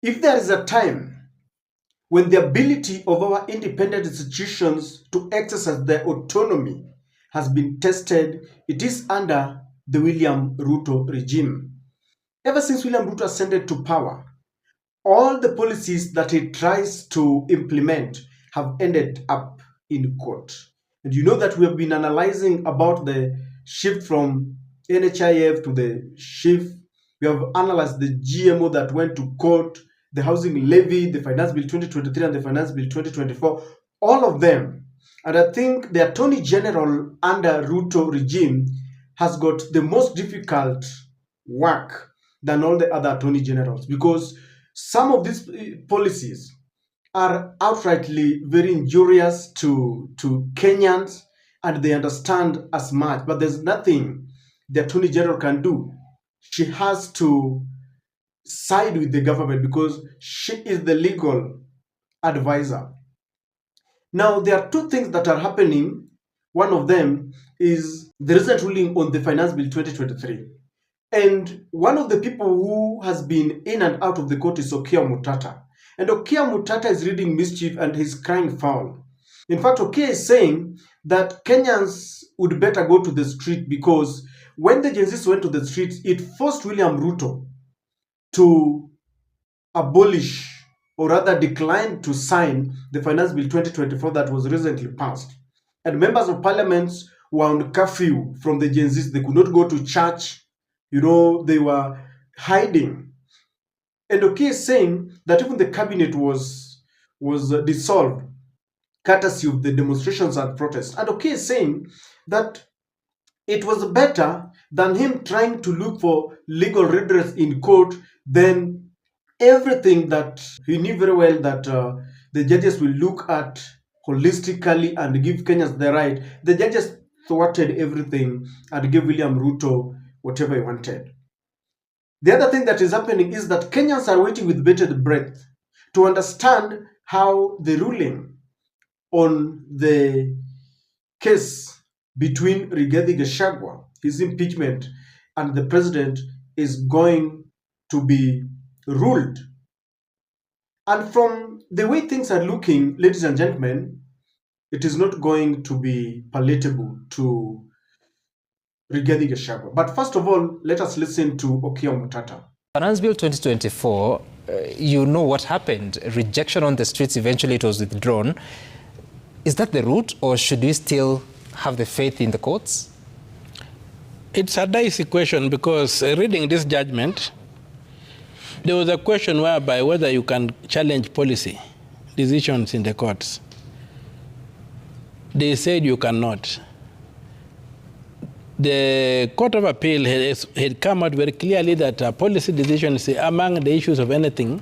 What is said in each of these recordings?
If there is a time when the ability of our independent institutions to exercise their autonomy has been tested, it is under the William Ruto regime. Ever since William Ruto ascended to power, all the policies that he tries to implement have ended up in court. And you know that we have been analyzing about the shift from NHIF to the shift. We have analyzed the GMO that went to court, the housing levy, the Finance Bill 2023 and the Finance Bill 2024, all of them. And I think the Attorney General under Ruto regime has got the most difficult work than all the other Attorney Generals, because some of these policies are outrightly very injurious to Kenyans, and they understand as much, but there's nothing the Attorney General can do. She has to side with the government because she is the legal advisor. Now, there are two things that are happening. One of them is the recent ruling on the Finance Bill 2023. And one of the people who has been in and out of the court is Okia Mutata. And Okia Mutata is reading mischief and he's crying foul. In fact, Okia is saying that Kenyans would better go to the street, because when the Gen Zs went to the streets, it forced William Ruto to abolish, or rather decline to sign, the Finance Bill 2024 that was recently passed. And members of parliament were on curfew from the Gen Zs. They could not go to church. You know, they were hiding. And Okia is saying that even the cabinet was dissolved courtesy of the demonstrations and protests. And Okia is saying that it was better than him trying to look for legal redress in court than everything that he knew very well that the judges will look at holistically and give Kenyans the right. The judges thwarted everything and gave William Ruto whatever he wanted. The other thing that is happening is that Kenyans are waiting with bated breath to understand how the ruling on the case between Rigathi Gachagua, his impeachment, and the president is going to be ruled. And from the way things are looking, ladies and gentlemen, it is not going to be palatable to Rigathi Gachagua. But first of all, let us listen to Okia Mutata. Finance Bill 2024, you know what happened. Rejection on the streets, eventually it was withdrawn. Is that the route, or should we still have the faith in the courts? It's a dicey question, because reading this judgment, there was a question whereby whether you can challenge policy decisions in the courts. They said you cannot. The Court of Appeal had come out very clearly that policy decisions is among the issues of anything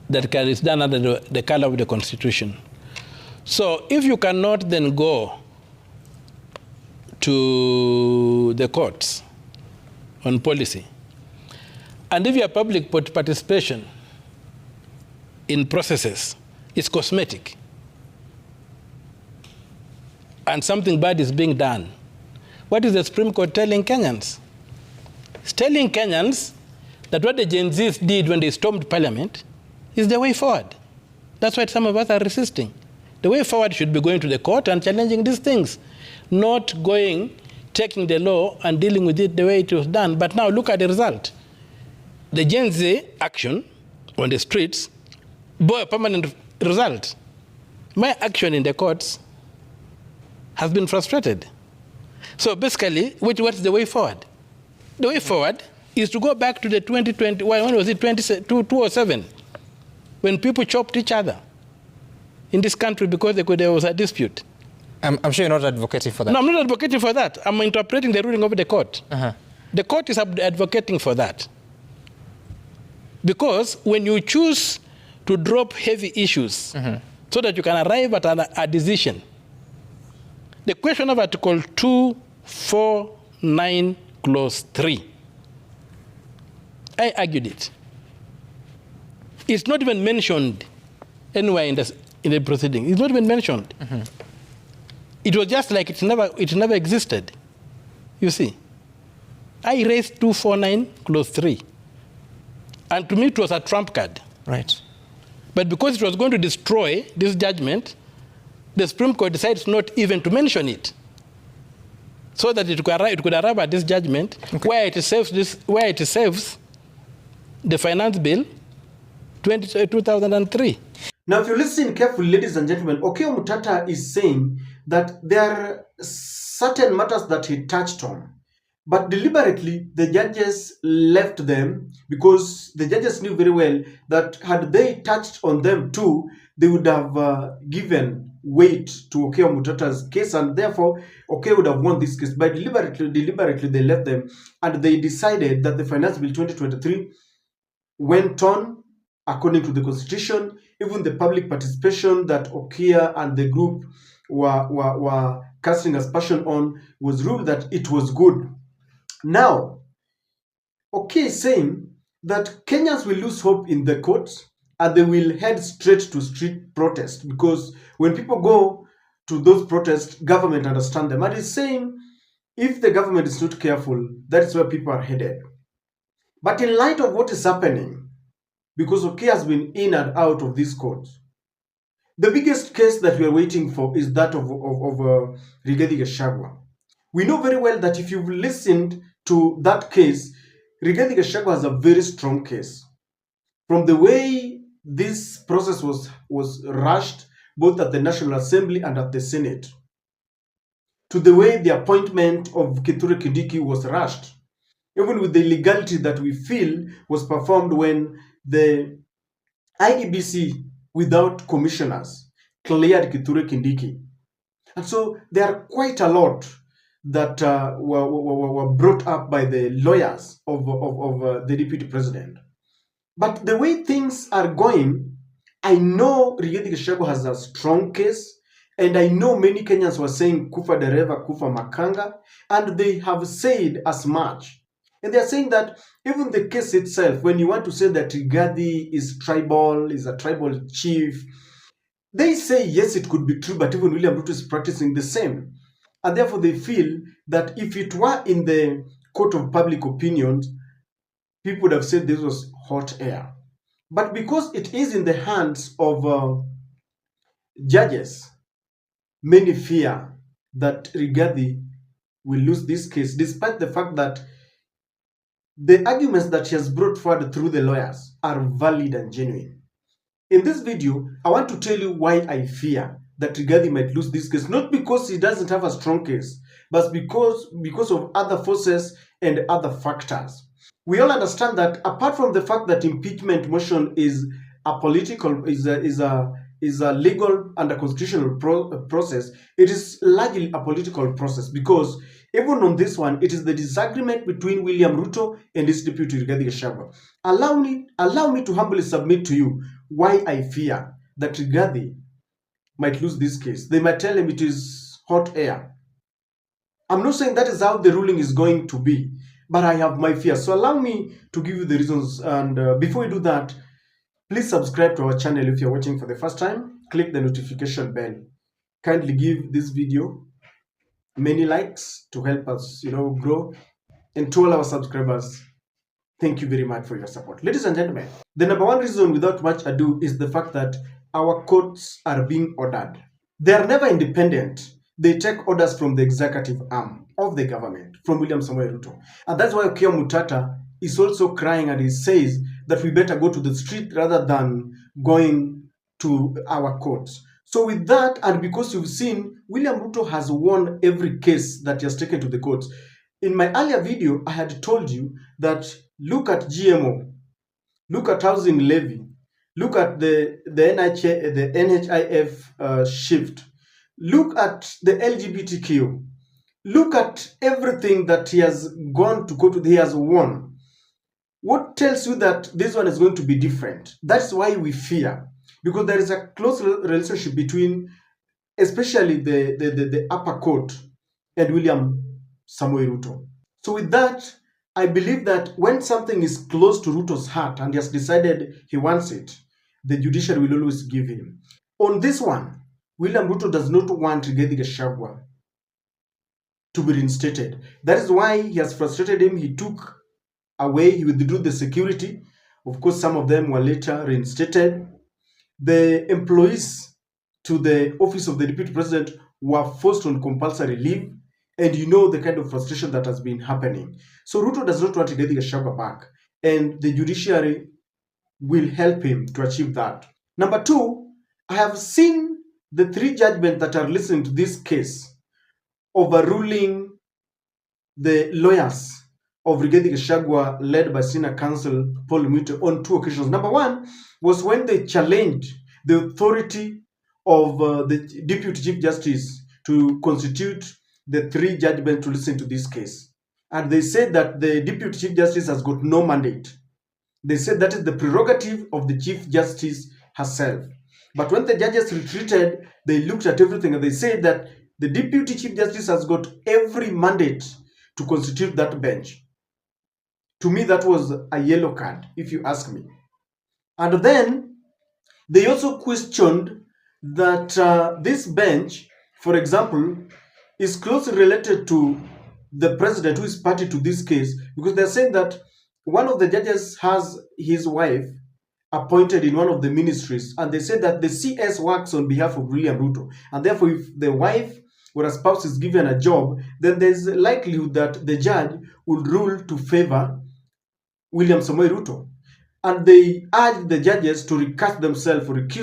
that is done under the color of the Constitution. So if you cannot then go to the courts on policy, and if your public participation in processes is cosmetic and something bad is being done, what is the Supreme Court telling Kenyans? It's telling Kenyans that what the Gen Zs did when they stormed Parliament is the way forward. That's why some of us are resisting. The way forward should be going to the court and challenging these things, not taking the law and dealing with it the way it was done. But now look at the result. The Gen Z action on the streets bore a permanent result. My action in the courts has been frustrated. So basically, what's the way forward? The way forward is to go back to the 2020, when was it, 2007, when people chopped each other in this country because there was a dispute. I'm sure you're not advocating for that. No, I'm not advocating for that. I'm interpreting the ruling of the court. The court is advocating for that. Because when you choose to drop heavy issues so that you can arrive at a decision, the question of Article 249 Clause 3, I argued it. It's not even mentioned anywhere in the proceeding. It's not even mentioned. It was just like it never existed. You see, I raised 249 Clause 3. And to me, it was a trump card. Right. But because it was going to destroy this judgment, the Supreme Court decided not even to mention it, so that it could arrive at this judgment where it saves the finance bill 2003. Now, if you listen carefully, ladies and gentlemen, Okia Mutata is saying that there are certain matters that he touched on, but deliberately the judges left them because the judges knew very well that had they touched on them too, they would have given weight to Okia Mutata's case, and therefore Okia would have won this case. But deliberately they left them, and they decided that the Finance Bill 2023 went on according to the Constitution. Even the public participation that Okia and the group were casting aspersion on was ruled that it was good. Now, Okia is saying that Kenyans will lose hope in the courts and they will head straight to street protest, because when people go to those protests, government understand them. And he's saying if the government is not careful, that is where people are headed. But in light of what is happening, because Okia has been in and out of these courts, the biggest case that we are waiting for is that of Rigathi Gachagua. We know very well that if you've listened to that case, Rigathi Gachagua has a very strong case. From the way this process was rushed, both at the National Assembly and at the Senate, to the way the appointment of Kithure Kindiki was rushed, even with the illegality that we feel was performed when the IEBC, without commissioners, cleared Kithure Kindiki. And so there are quite a lot that were brought up by the lawyers of the deputy president. But the way things are going, I know Rigathi Gachagua has a strong case, and I know many Kenyans were saying kufa dereva, kufa makanga, and they have said as much. And they are saying that even the case itself, when you want to say that Rigathi is tribal, is a tribal chief, they say yes, it could be true, but even William Ruto is practicing the same. And therefore they feel that if it were in the court of public opinion, people would have said this was hot air. But because it is in the hands of judges, many fear that Rigathi will lose this case, despite the fact that the arguments that she has brought forward through the lawyers are valid and genuine. In this video, I want to tell you why I fear that Rigathi might lose this case, not because he doesn't have a strong case, but because of other forces and other factors. We all understand that apart from the fact that impeachment motion is a political, is a legal and a constitutional process, it is largely a political process, because even on this one, it is the disagreement between William Ruto and his deputy Rigathi Gachagua. Allow me to humbly submit to you why I fear that Rigathi might lose this case. They might tell him it is hot air. I'm not saying that is how the ruling is going to be, but I have my fears. So allow me to give you the reasons. And before we do that, please subscribe to our channel if you're watching for the first time. Click the notification bell. Kindly give this video many likes to help us, grow. And to all our subscribers, thank you very much for your support. Ladies and gentlemen, the number one reason, without much ado, is the fact that our courts are being ordered. They are never independent. They take orders from the executive arm of the government, from William Samoei Ruto. And that's why Okia Mutata is also crying, and he says that we better go to the street rather than going to our courts. So with that, and because you've seen, William Ruto has won every case that he has taken to the courts. In my earlier video, I had told you that look at GMO, look at housing levy, look at the NHIF shift, look at the LGBTQ, look at everything that he has gone to court with, he has won. What tells you that this one is going to be different? That's why we fear, because there is a close relationship between, especially the upper court and William Samoei Ruto. So with that, I believe that when something is close to Ruto's heart and he has decided he wants it, the judiciary will always give him. On this one, William Ruto does not want Rigathi Gachagua to be reinstated. That is why he has frustrated him. He took away, he withdrew the security Of course, some of them were later reinstated. The employees to the office of the deputy president were forced on compulsory leave. And you know the kind of frustration that has been happening. So Ruto does not want Rigathi Gachagua back. And the judiciary will help him to achieve that. Number two, I have seen the three judgments that are listening to this case overruling the lawyers of Rigathi Gachagua led by Senior Counsel Paul Muto on two occasions. Number one was when they challenged the authority of the Deputy Chief Justice to constitute the three judgments to listen to this case. And they said that the Deputy Chief Justice has got no mandate. They said that is the prerogative of the Chief Justice herself. But when the judges retreated, they looked at everything and they said that the Deputy Chief Justice has got every mandate to constitute that bench. To me, that was a yellow card, if you ask me. And then they also questioned that this bench, for example, is closely related to the president who is party to this case, because they're saying that one of the judges has his wife appointed in one of the ministries, and they said that the CS works on behalf of William Ruto, and therefore if the wife or a spouse is given a job, then there's a likelihood that the judge will rule to favor William Samoei Ruto. And they urged the judges to recuse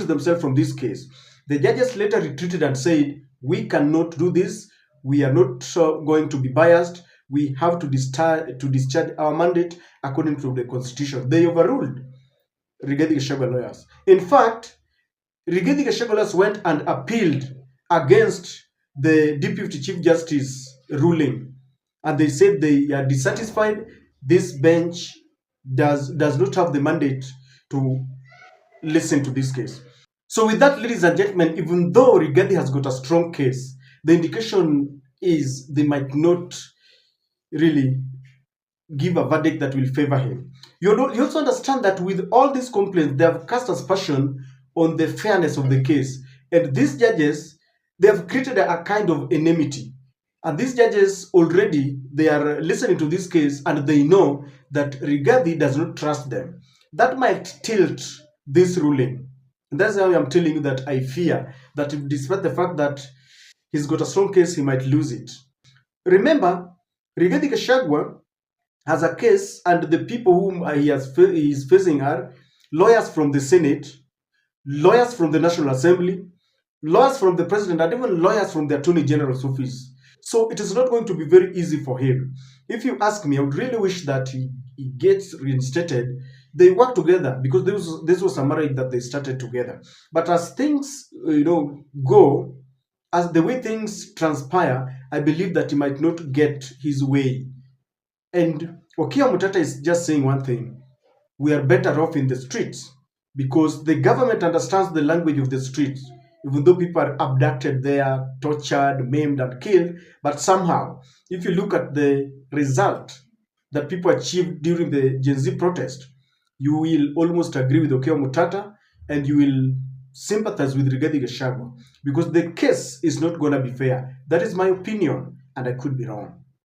themselves from this case. The judges later retreated and said, we cannot do this. We are not going to be biased. We have to discharge our mandate according to the constitution. They overruled Rigathi Gachagua lawyers. In fact, Rigathi Gachagua lawyers went and appealed against the Deputy Chief Justice ruling, and they said they are dissatisfied. This bench does not have the mandate to listen to this case. So with that, ladies and gentlemen, even though Rigathi has got a strong case, the indication is they might not really give a verdict that will favor him. You also understand that with all these complaints, they have cast aspersion on the fairness of the case. And these judges, they have created a kind of enmity. And these judges already, they are listening to this case and they know that Rigathi does not trust them. That might tilt this ruling. And that's why I'm telling you that I fear that despite the fact that he's got a strong case, he might lose it. Remember, Rigathi Gachagua has a case, and the people whom he is facing are lawyers from the Senate, lawyers from the National Assembly, lawyers from the President, and even lawyers from the Attorney General's office. So it is not going to be very easy for him. If you ask me, I would really wish that he gets reinstated. They work together because this was a marriage that they started together. But as things go, as the way things transpire, I believe that he might not get his way. And Okia Mutata is just saying one thing: we are better off in the streets, because the government understands the language of the streets. Even though people are abducted there, tortured, maimed, and killed, but somehow, if you look at the result that people achieved during the Gen Z protest, you will almost agree with Okia Mutata, and you will sympathize with Rigathi Gachagua, because the case is not going to be fair. That is my opinion, and I could be wrong.